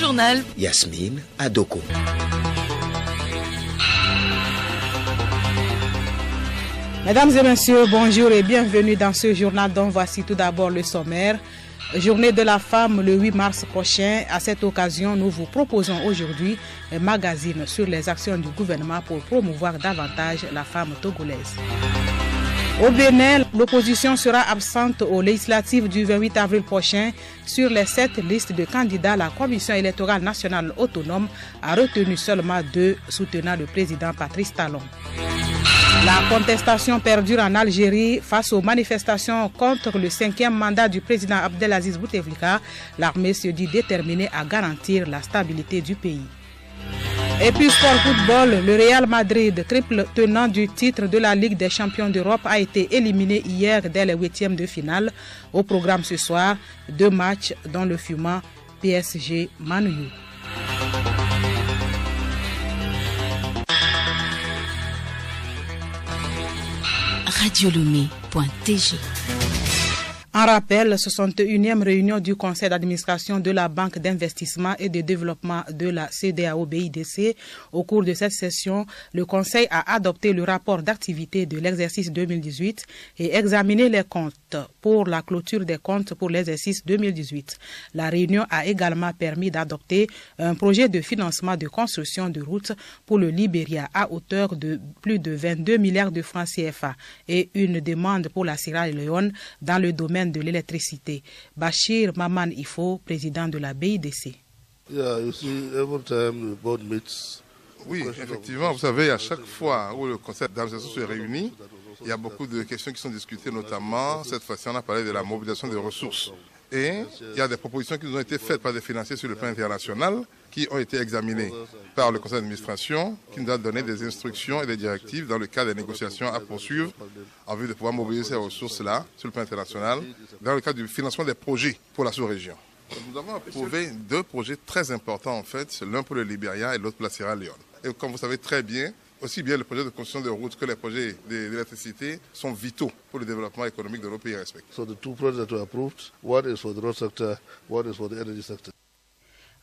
journal. Yasmine Adoko. Mesdames et messieurs, bonjour et bienvenue dans ce journal dont voici tout d'abord le sommaire. Journée de la femme le 8 mars prochain. À cette occasion, nous vous proposons aujourd'hui un magazine sur les actions du gouvernement pour promouvoir davantage la femme togolaise. Au Bénin, l'opposition sera absente aux législatives du 28 avril prochain. Sur les 7 listes de candidats, la Commission électorale nationale autonome a retenu seulement 2 soutenant le président Patrice Talon. La contestation perdure en Algérie face aux manifestations contre le 5e mandat du président Abdelaziz Bouteflika. L'armée se dit déterminée à garantir la stabilité du pays. Et puis sport football, le Real Madrid, triple tenant du titre de la Ligue des champions d'Europe, a été éliminé hier dès les 8e de finale. Au programme ce soir, 2 matchs dont le fumant PSG Man U. Radiolomé.tg. En rappel, 61e réunion du conseil d'administration de la Banque d'investissement et de développement de la CEDEAO BIDC. Au cours de cette session, le conseil a adopté le rapport d'activité de l'exercice 2018 et examiné les comptes pour la clôture des comptes pour l'exercice 2018. La réunion a également permis d'adopter un projet de financement de construction de routes pour le Libéria à hauteur de plus de 22 milliards de francs CFA et une demande pour la Sierra Leone dans le domaine de l'électricité. Bachir Maman Ifo, président de la BIDC. Oui, effectivement, vous savez, à chaque fois où le conseil d'administration se réunit, il y a beaucoup de questions qui sont discutées, notamment, cette fois-ci, on a parlé de la mobilisation des ressources. Et il y a des propositions qui nous ont été faites par des financiers sur le plan international, qui ont été examinées par le conseil d'administration, qui nous a donné des instructions et des directives dans le cadre des négociations à poursuivre en vue de pouvoir mobiliser ces ressources-là sur le plan international, dans le cadre du financement des projets pour la sous-région. Nous avons approuvé 2 projets très importants en fait, l'un pour le Libéria et l'autre pour la Sierra Leone. Et comme vous savez très bien, aussi bien le projet de construction de routes que les projets d'électricité sont vitaux pour le développement économique de nos pays respectifs. So the 2 projects that were approved, one is for the road sector, one is for the energy sector.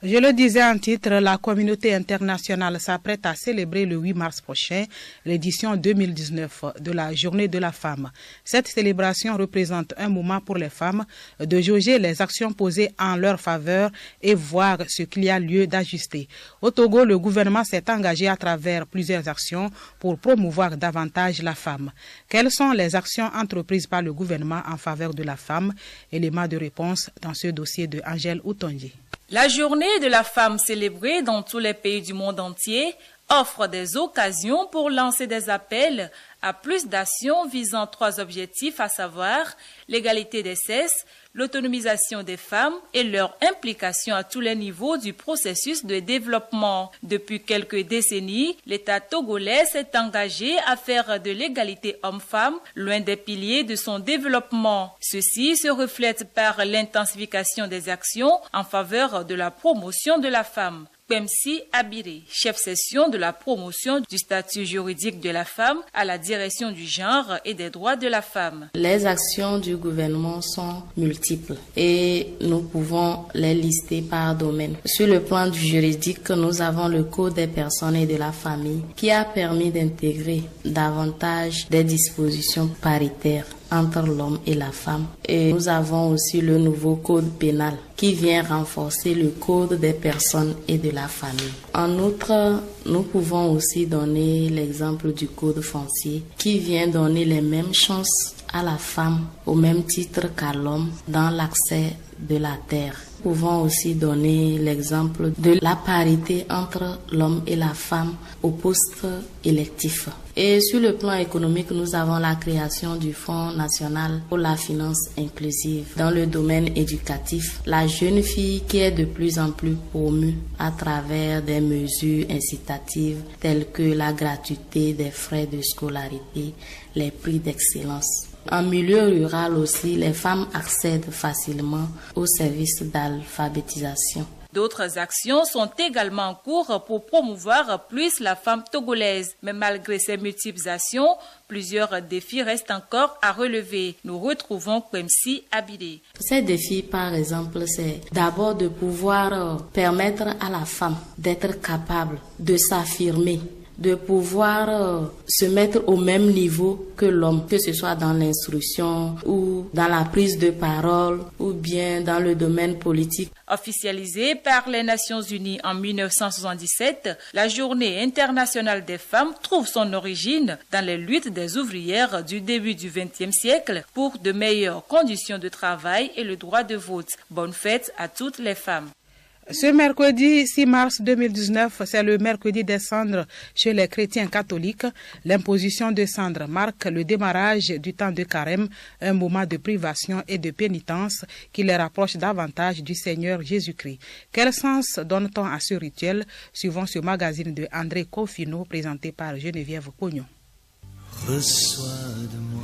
Je le disais en titre, la communauté internationale s'apprête à célébrer le 8 mars prochain l'édition 2019 de la Journée de la femme. Cette célébration représente un moment pour les femmes de jauger les actions posées en leur faveur et voir ce qu'il y a lieu d'ajuster. Au Togo, le gouvernement s'est engagé à travers plusieurs actions pour promouvoir davantage la femme. Quelles sont les actions entreprises par le gouvernement en faveur de la femme? Élément de réponse dans ce dossier de Angèle Outondié. La journée de la femme célébrée dans tous les pays du monde entier offre des occasions pour lancer des appels à plus d'actions visant 3 objectifs, à savoir l'égalité des sexes, l'autonomisation des femmes et leur implication à tous les niveaux du processus de développement. Depuis quelques décennies, l'État togolais s'est engagé à faire de l'égalité homme-femme l'un des piliers de son développement. Ceci se reflète par l'intensification des actions en faveur de la promotion de la femme. Pemsi Abiré, chef section de la promotion du statut juridique de la femme à la direction du genre et des droits de la femme. Les actions du gouvernement sont multiples et nous pouvons les lister par domaine. Sur le plan du juridique, nous avons le Code des personnes et de la famille qui a permis d'intégrer davantage des dispositions paritaires entre l'homme et la femme. Et nous avons aussi le nouveau code pénal qui vient renforcer le code des personnes et de la famille. En outre, nous pouvons aussi donner l'exemple du code foncier qui vient donner les mêmes chances à la femme au même titre qu'à l'homme dans l'accès de la terre. Nous pouvons aussi donner l'exemple de la parité entre l'homme et la femme au poste électif. Et sur le plan économique, nous avons la création du Fonds national pour la finance inclusive. Dans le domaine éducatif, la jeune fille qui est de plus en plus promue à travers des mesures incitatives telles que la gratuité des frais de scolarité, les prix d'excellence. En milieu rural aussi, les femmes accèdent facilement aux services d'alphabétisation. D'autres actions sont également en cours pour promouvoir plus la femme togolaise. Mais malgré ces multiples actions, plusieurs défis restent encore à relever. Nous retrouvons Kwemsi Abidé. Ces défis, par exemple, c'est d'abord de pouvoir permettre à la femme d'être capable de s'affirmer, de pouvoir se mettre au même niveau que l'homme, que ce soit dans l'instruction ou dans la prise de parole ou bien dans le domaine politique. Officialisée par les Nations Unies en 1977, la Journée internationale des femmes trouve son origine dans les luttes des ouvrières du début du XXe siècle pour de meilleures conditions de travail et le droit de vote. Bonne fête à toutes les femmes. Ce mercredi 6 mars 2019, c'est le mercredi des cendres chez les chrétiens catholiques. L'imposition de cendres marque le démarrage du temps de carême, un moment de privation et de pénitence qui les rapproche davantage du Seigneur Jésus-Christ. Quel sens donne-t-on à ce rituel? Suivant ce magazine de André Cofino présenté par Geneviève Cognon. Reçois de moi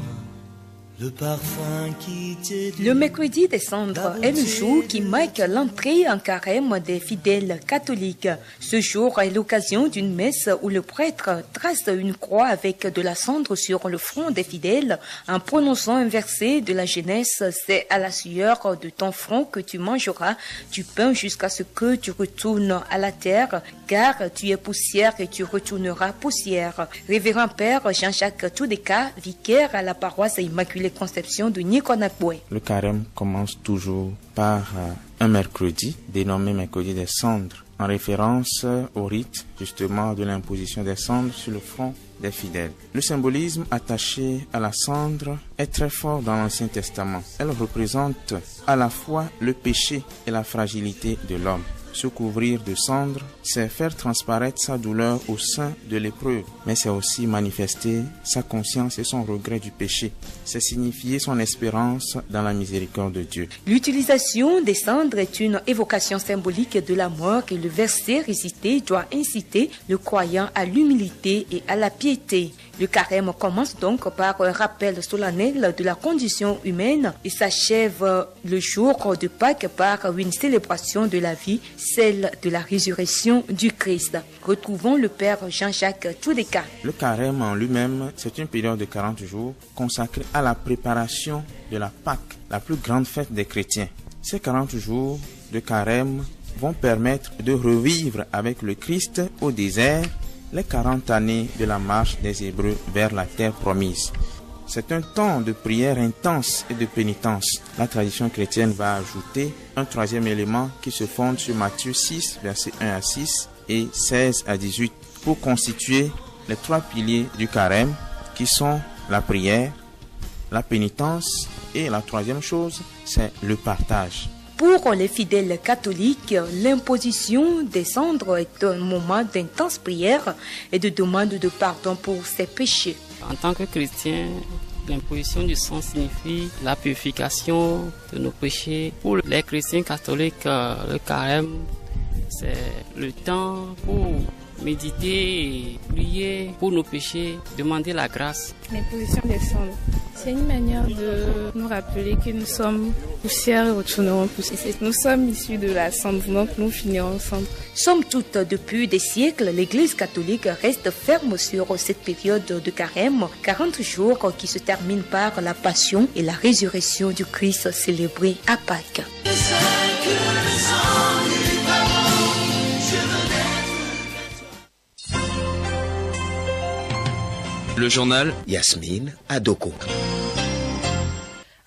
le parfum qui t'édifie. Le mercredi des cendres est le jour qui marque l'entrée en carême des fidèles catholiques. Ce jour est l'occasion d'une messe où le prêtre trace une croix avec de la cendre sur le front des fidèles en prononçant un verset de la Genèse. C'est à la sueur de ton front que tu mangeras du pain jusqu'à ce que tu retournes à la terre, car tu es poussière et tu retourneras poussière. Révérend Père Jean-Jacques Toudeka, vicaire à la paroisse Immaculée Conception de Nikonakboué. Le carême commence toujours par un mercredi, dénommé mercredi des cendres, en référence au rite justement de l'imposition des cendres sur le front des fidèles. Le symbolisme attaché à la cendre est très fort dans l'Ancien Testament. Elle représente à la fois le péché et la fragilité de l'homme. Se couvrir de cendres, c'est faire transparaître sa douleur au sein de l'épreuve, mais c'est aussi manifester sa conscience et son regret du péché. C'est signifier son espérance dans la miséricorde de Dieu. L'utilisation des cendres est une évocation symbolique de la mort et le verset récité doit inciter le croyant à l'humilité et à la piété. Le carême commence donc par un rappel solennel de la condition humaine et s'achève le jour de Pâques par une célébration de la vie, celle de la résurrection du Christ. Retrouvons le Père Jean-Jacques Toudeka. Le carême en lui-même, c'est une période de 40 jours consacrée à la préparation de la Pâque, la plus grande fête des chrétiens. Ces 40 jours de carême vont permettre de revivre avec le Christ au désert les 40 années de la marche des Hébreux vers la terre promise. C'est un temps de prière intense et de pénitence. La tradition chrétienne va ajouter un troisième élément qui se fonde sur Matthieu 6, versets 1 à 6 et 16 à 18, pour constituer les trois piliers du carême qui sont la prière, la pénitence et la troisième chose, c'est le partage. Pour les fidèles catholiques, l'imposition des cendres est un moment d'intense prière et de demande de pardon pour ses péchés. En tant que chrétien, l'imposition du sang signifie la purification de nos péchés. Pour les chrétiens catholiques, le carême, c'est le temps pour méditer et prier pour nos péchés, demander la grâce. L'imposition des cendres, c'est une manière de nous rappeler que nous sommes poussière et retournerons poussière. Nous sommes issus de la cendre, donc nous finirons cendre. Somme toute, depuis des siècles, l'Église catholique reste ferme sur cette période de carême, 40 jours qui se terminent par la passion et la résurrection du Christ célébrée à Pâques. Le journal Yasmine Adoko.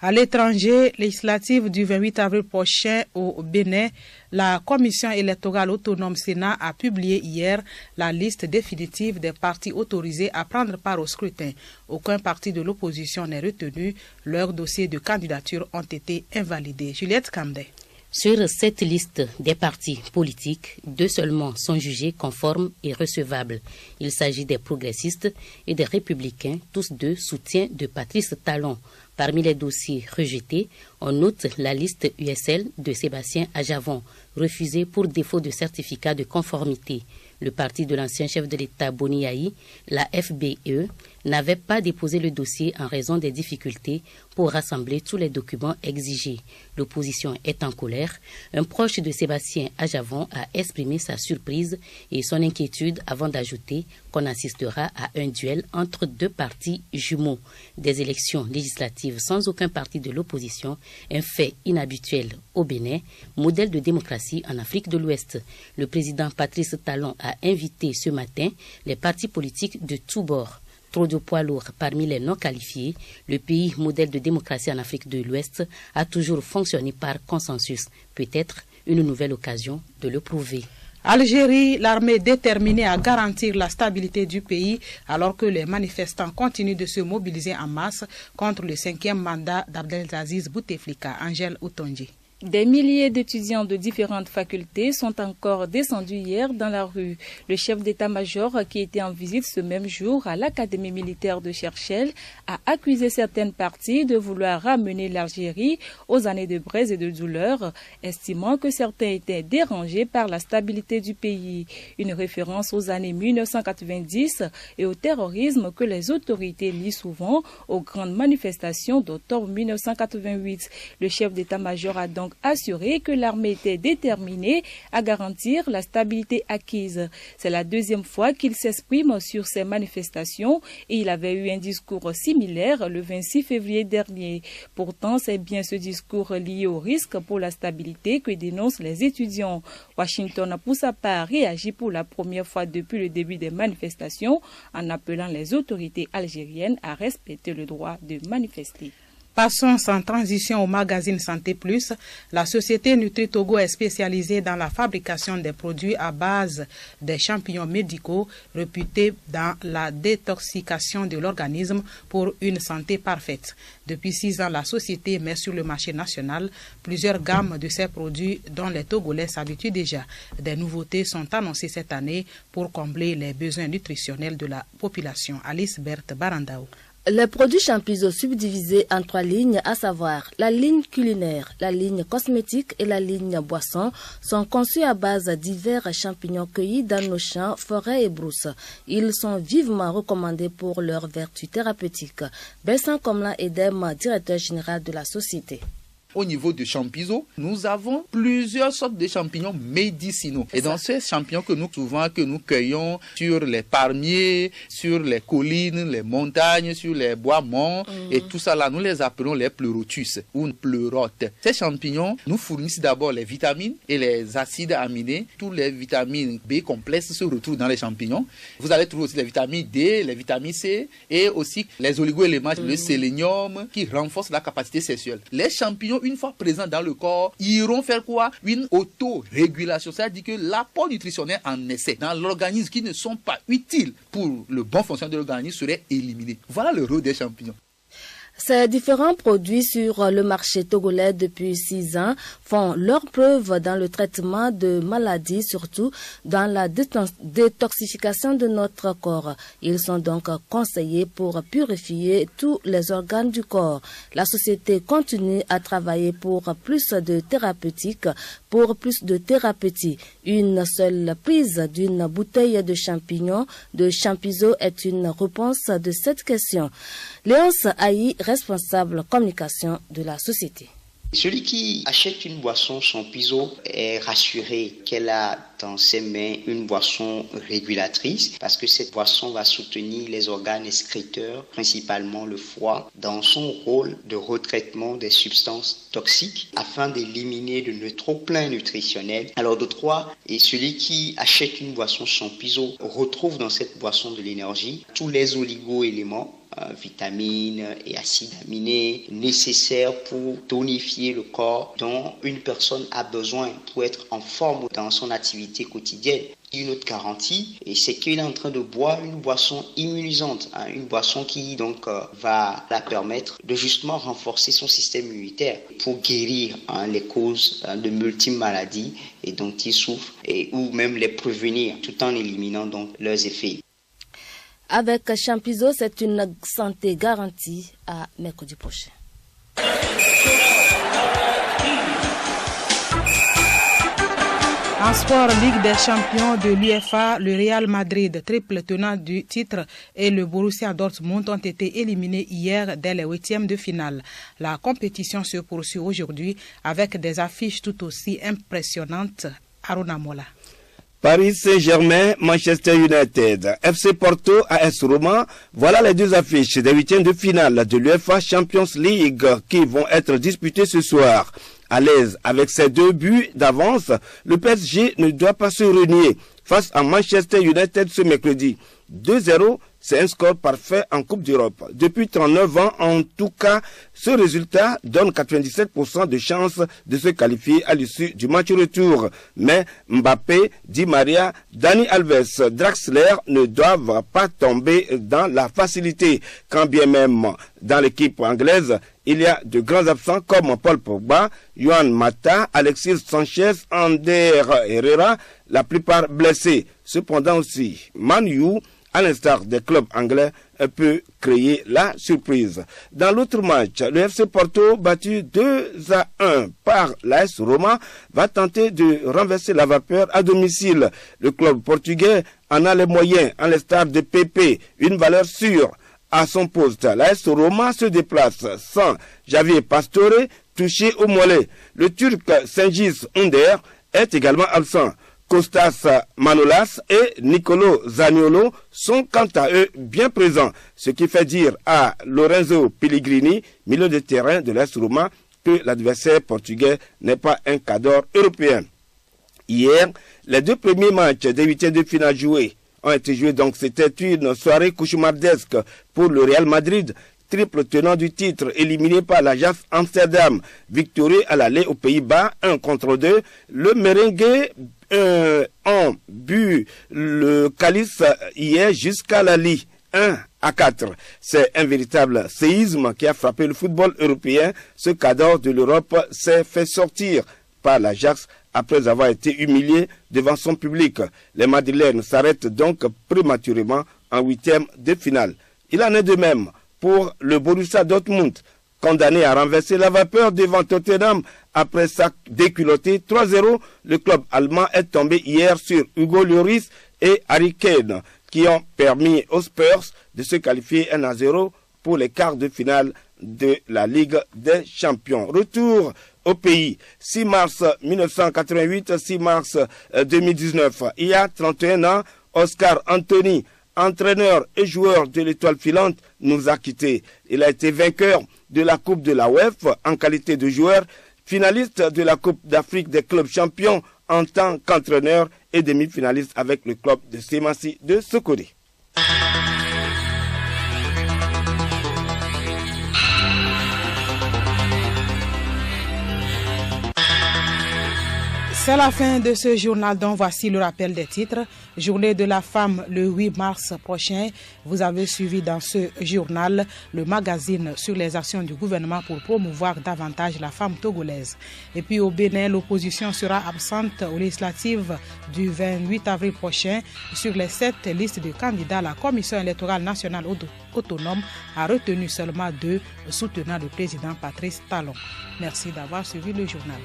À l'étranger, législative du 28 avril prochain au Bénin, la Commission électorale autonome Sénat a publié hier la liste définitive des partis autorisés à prendre part au scrutin. Aucun parti de l'opposition n'est retenu. Leurs dossiers de candidature ont été invalidés. Juliette Camdet. Sur cette liste des partis politiques, 2 seulement sont jugés conformes et recevables. Il s'agit des progressistes et des républicains, tous deux soutiens de Patrice Talon. Parmi les dossiers rejetés, on note la liste USL de Sébastien Ajavon. refusé pour défaut de certificat de conformité. Le parti de l'ancien chef de l'État Boni Yayi, la FBE, n'avait pas déposé le dossier en raison des difficultés pour rassembler tous les documents exigés. L'opposition est en colère. Un proche de Sébastien Ajavon a exprimé sa surprise et son inquiétude avant d'ajouter qu'on assistera à un duel entre deux partis jumeaux. Des élections législatives sans aucun parti de l'opposition, un fait inhabituel au Bénin, modèle de démocratie en Afrique de l'Ouest. Le président Patrice Talon a invité ce matin les partis politiques de tous bords. Trop de poids lourds parmi les non qualifiés, le pays modèle de démocratie en Afrique de l'Ouest a toujours fonctionné par consensus. Peut-être une nouvelle occasion de le prouver. Algérie, l'armée déterminée à garantir la stabilité du pays alors que les manifestants continuent de se mobiliser en masse contre le 5e mandat d'Abdelaziz Bouteflika. Angèle Outonji. Des milliers d'étudiants de différentes facultés sont encore descendus hier dans la rue. Le chef d'état-major, qui était en visite ce même jour à l'Académie militaire de Cherchell, a accusé certaines parties de vouloir ramener l'Algérie aux années de braise et de douleur, estimant que certains étaient dérangés par la stabilité du pays. Une référence aux années 1990 et au terrorisme que les autorités lient souvent aux grandes manifestations d'octobre 1988. Le chef d'état-major a donc assuré que l'armée était déterminée à garantir la stabilité acquise. C'est la deuxième fois qu'il s'exprime sur ces manifestations et il avait eu un discours similaire le 26 février dernier. Pourtant, c'est bien ce discours lié au risque pour la stabilité que dénoncent les étudiants. Washington a pour sa part réagi pour la première fois depuis le début des manifestations en appelant les autorités algériennes à respecter le droit de manifester. Passons sans transition au magazine Santé Plus. La société Nutri-Togo est spécialisée dans la fabrication des produits à base des champignons médicaux réputés dans la détoxication de l'organisme pour une santé parfaite. Depuis 6 ans, la société met sur le marché national plusieurs gammes de ces produits dont les Togolais s'habituent déjà. Des nouveautés sont annoncées cette année pour combler les besoins nutritionnels de la population. Alice Berthe Barandao. Les produits Champizo subdivisés en 3 lignes, à savoir la ligne culinaire, la ligne cosmétique et la ligne boisson, sont conçus à base de divers champignons cueillis dans nos champs, forêts et brousses. Ils sont vivement recommandés pour leurs vertus thérapeutiques. Bessan Komla Edem, directeur général de la société. Au niveau de Champizo, nous avons plusieurs sortes de champignons médicinaux. Et dans ces champignons que nous cueillons sur les palmiers, sur les collines, les montagnes, sur les bois morts, et tout ça là, nous les appelons les pleurotus ou pleurotes. Ces champignons nous fournissent d'abord les vitamines et les acides aminés. Tous les vitamines B complexes se retrouvent dans les champignons. Vous allez trouver aussi les vitamines D, les vitamines C et aussi les oligo-éléments, le sélénium qui renforce la capacité sexuelle. Les champignons, une fois présents dans le corps, iront faire quoi? Une autorégulation, c'est-à-dire que l'apport nutritionnel en excès dans l'organisme qui ne sont pas utiles pour le bon fonctionnement de l'organisme serait éliminé. Voilà le rôle des champignons. Ces différents produits sur le marché togolais depuis 6 ans font leur preuve dans le traitement de maladies, surtout dans la détoxification de notre corps. Ils sont donc conseillés pour purifier tous les organes du corps. La société continue à travailler pour plus de thérapeutique, pour plus de thérapeutie. Une seule prise d'une bouteille de champignons de Champizo est une réponse de cette question. Léonce Aïe, responsable communication de la société. Celui qui achète une boisson Champizo est rassuré qu'elle a dans ses mains une boisson régulatrice parce que cette boisson va soutenir les organes excréteurs, principalement le foie, dans son rôle de retraitement des substances toxiques afin d'éliminer le trop-plein nutritionnel. Alors de 3, et celui qui achète une boisson Champizo retrouve dans cette boisson de l'énergie tous les oligo-éléments, vitamines et acides aminés nécessaires pour tonifier le corps dont une personne a besoin pour être en forme dans son activité quotidienne. Une autre garantie, et c'est qu'il est en train de boire une boisson immunisante, une boisson qui donc va la permettre de justement renforcer son système immunitaire pour guérir les causes de multiples maladies et dont il souffre ou même les prévenir tout en éliminant donc leurs effets. Avec Champizo, c'est une santé garantie à mercredi prochain. sport, Ligue des champions de l'UEFA, le Real Madrid, triple tenant du titre, et le Borussia Dortmund ont été éliminés hier dès les huitièmes de finale. La compétition se poursuit aujourd'hui avec des affiches tout aussi impressionnantes. Aruna Mola. Paris Saint-Germain, Manchester United, FC Porto, AS Roma, voilà les deux affiches des huitièmes de finale de l'UEFA Champions League qui vont être disputées ce soir. À l'aise avec ses 2 buts d'avance, le PSG ne doit pas se renier face à Manchester United ce mercredi. 2-0, c'est un score parfait en Coupe d'Europe. Depuis 39 ans, en tout cas, ce résultat donne 97% de chances de se qualifier à l'issue du match retour. Mais Mbappé, Di Maria, Dani Alves, Draxler ne doivent pas tomber dans la facilité. Quand bien même dans l'équipe anglaise, il y a de grands absents comme Paul Pogba, Juan Mata, Alexis Sanchez, Ander Herrera, la plupart blessés. Cependant aussi, Man U, à l'instar des clubs anglais, peut créer la surprise. Dans l'autre match, le FC Porto, battu 2-1 par l'AS Roma, va tenter de renverser la vapeur à domicile. Le club portugais en a les moyens, à l'instar de Pepe, une valeur sûre à son poste. L'AS Roma se déplace sans Javier Pastore, touché au mollet. Le Turc Cengiz Under est également absent. Kostas Manolas et Nicolo Zaniolo sont quant à eux bien présents, ce qui fait dire à Lorenzo Pellegrini, milieu de terrain de l'AS Roma, que l'adversaire portugais n'est pas un cadre européen. Hier, les 2 premiers matchs des huitièmes de finale joués ont été joués, donc c'était une soirée cauchemardesque pour le Real Madrid, triple tenant du titre, éliminé par l'Ajax Amsterdam, victorieux à l'aller aux Pays-Bas, 1-2. Le merengue ont bu le calice hier jusqu'à la lit, 1-4. C'est un véritable séisme qui a frappé le football européen. Ce cadre de l'Europe s'est fait sortir par l'Ajax après avoir été humilié devant son public. Les Madrilènes s'arrêtent donc prématurément en huitième de finale. Il en est de même pour le Borussia Dortmund, condamné à renverser la vapeur devant Tottenham après sa déculottée 3-0. Le club allemand est tombé hier sur Hugo Lloris et Harry Kane, qui ont permis aux Spurs de se qualifier 1-0 pour les quarts de finale de la Ligue des Champions. Retour au pays, 6 mars 1988, 6 mars 2019. Il y a 31 ans, Oscar Anthony, entraîneur et joueur de l'Étoile filante, nous a quittés. Il a été vainqueur de la Coupe de la UEFA en qualité de joueur, finaliste de la Coupe d'Afrique des clubs champions en tant qu'entraîneur et demi-finaliste avec le club de Semassi de Sokodé. C'est la fin de ce journal dont voici le rappel des titres. Journée de la femme le 8 mars prochain. Vous avez suivi dans ce journal le magazine sur les actions du gouvernement pour promouvoir davantage la femme togolaise. Et puis au Bénin, l'opposition sera absente aux législatives du 28 avril prochain. Sur les 7 listes de candidats, la Commission électorale nationale autonome a retenu seulement 2 soutenant le président Patrice Talon. Merci d'avoir suivi le journal.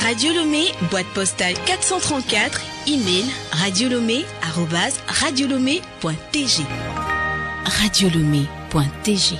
Radio Lomé, boîte postale 434, email radiolomé@radiolomé.tg. radiolomé.tg